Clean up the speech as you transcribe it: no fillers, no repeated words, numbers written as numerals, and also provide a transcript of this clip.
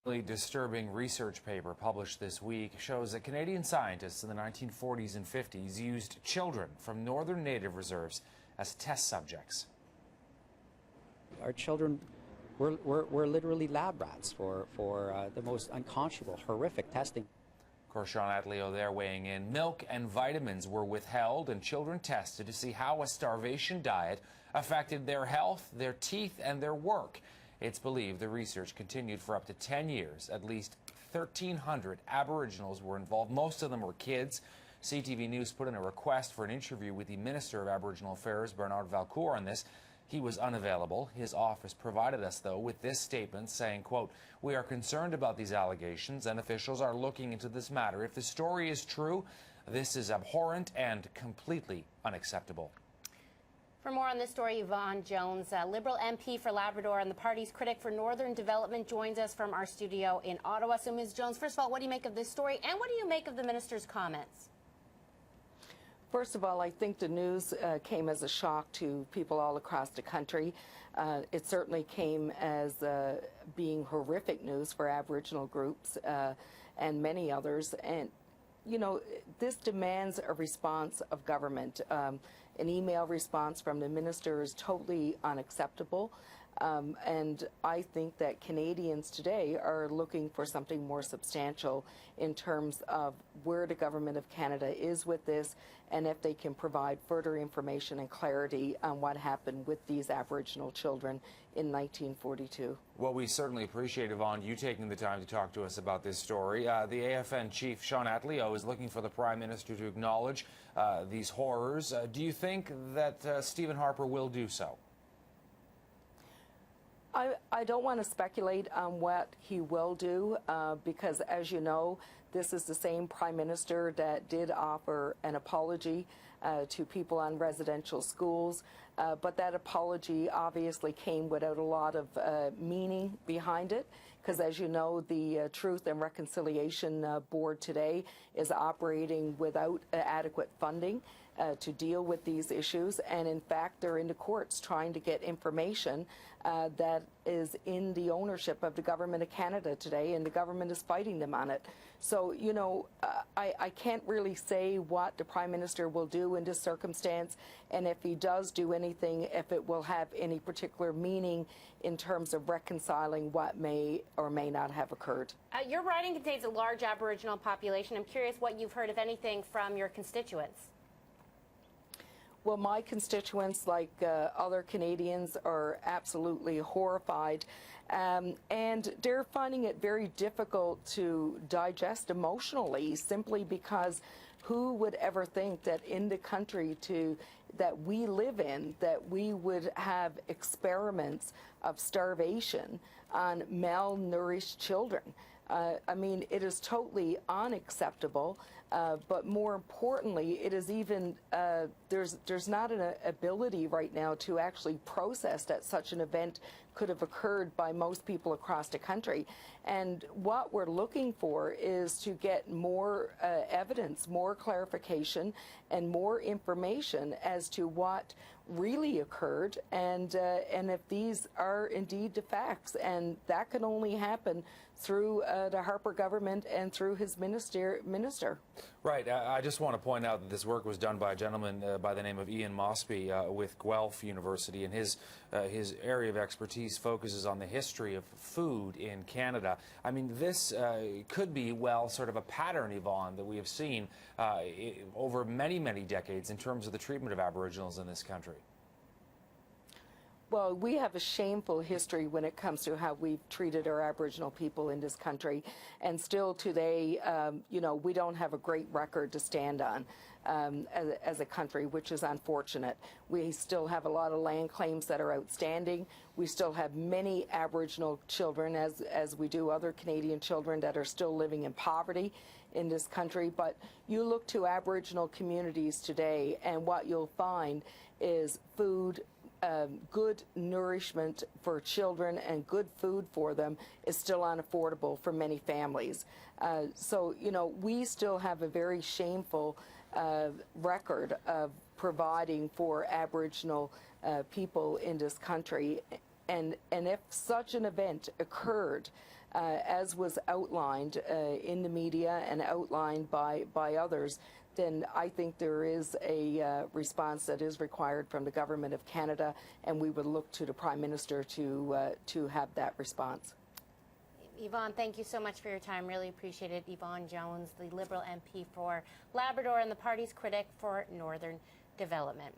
A disturbing research paper published this week shows that Canadian scientists in the 1940s and 50s used children from northern native reserves as test subjects. Our children were literally lab rats for the most unconscionable, horrific testing. Of course, Sean Atleo there weighing in. Milk and vitamins were withheld and children tested to see how a starvation diet affected their health, their teeth, and their work. It's believed the research continued for up to 10 years. At least 1,300 Aboriginals were involved. Most of them were kids. CTV News put in a request for an interview with the Minister of Aboriginal Affairs, Bernard Valcourt, on this. He was unavailable. His office provided us, though, with this statement saying, quote, "We are concerned about these allegations and officials are looking into this matter. If the story is true, this is abhorrent and completely unacceptable." For more on this story, Yvonne Jones, Liberal MP for Labrador and the party's critic for Northern Development, joins us from our studio in Ottawa. So, Ms. Jones, first of all, what do you make of this story, and what do you make of the minister's comments? First of all, I think the news came as a shock to people all across the country. It certainly came as being horrific news for Aboriginal groups and many others. And, you know, this demands a response of government. An email response from the minister is totally unacceptable. And I think that Canadians today are looking for something more substantial in terms of where the Government of Canada is with this, and if they can provide further information and clarity on what happened with these Aboriginal children in 1942. Well, we certainly appreciate, Yvonne, you taking the time to talk to us about this story. The AFN chief, Sean Atleo, is looking for the Prime Minister to acknowledge these horrors. Do you think that Stephen Harper will do so? I don't want to speculate on what he will do because, as you know, this is the same Prime Minister that did offer an apology to people on residential schools, but that apology obviously came without a lot of meaning behind it, because, as you know, the Truth and Reconciliation Board today is operating without adequate funding to deal with these issues, and in fact they're in the courts trying to get information that is in the ownership of the Government of Canada today, and the government is fighting them on it. So, you know, I can't really say what the Prime Minister will do in this circumstance, and if he does do anything, if it will have any particular meaning in terms of reconciling what may or may not have occurred. Your riding contains a large Aboriginal population. I'm curious what you've heard, if anything, from your constituents. Well, my constituents, like other Canadians, are absolutely horrified, and they're finding it very difficult to digest emotionally, simply because who would ever think that in the country that we live in, that we would have experiments of starvation on malnourished children. I mean, it is totally unacceptable, but more importantly, it is even, there's not an ability right now to actually process that such an event could have occurred by most people across the country. And what we're looking for is to get more evidence, more clarification, and more information as to what really occurred, and if these are indeed the facts. And that can only happen through the Harper government and through his minister. Right. I just want to point out that this work was done by a gentleman by the name of Ian Mosby with Guelph University, and his area of expertise focuses on the history of food in Canada. I mean, this could be, well, sort of a pattern, Yvonne, that we have seen over many, many decades in terms of the treatment of Aboriginals in this country. Well, we have a shameful history when it comes to how we've treated our Aboriginal people in this country, and still today, you know, we don't have a great record to stand on as a country, which is unfortunate. We still have a lot of land claims that are outstanding. We still have many Aboriginal children, as we do other Canadian children, that are still living in poverty in this country. But you look to Aboriginal communities today, and what you'll find is food, good nourishment for children and good food for them is still unaffordable for many families. So, you know, we still have a very shameful record of providing for Aboriginal people in this country. And if such an event occurred, as was outlined in the media and outlined by others, then I think there is a response that is required from the Government of Canada, and we would look to the Prime Minister to have that response. Yvonne, thank you so much for your time. Really appreciate it. Yvonne Jones, the Liberal MP for Labrador and the party's critic for Northern Development.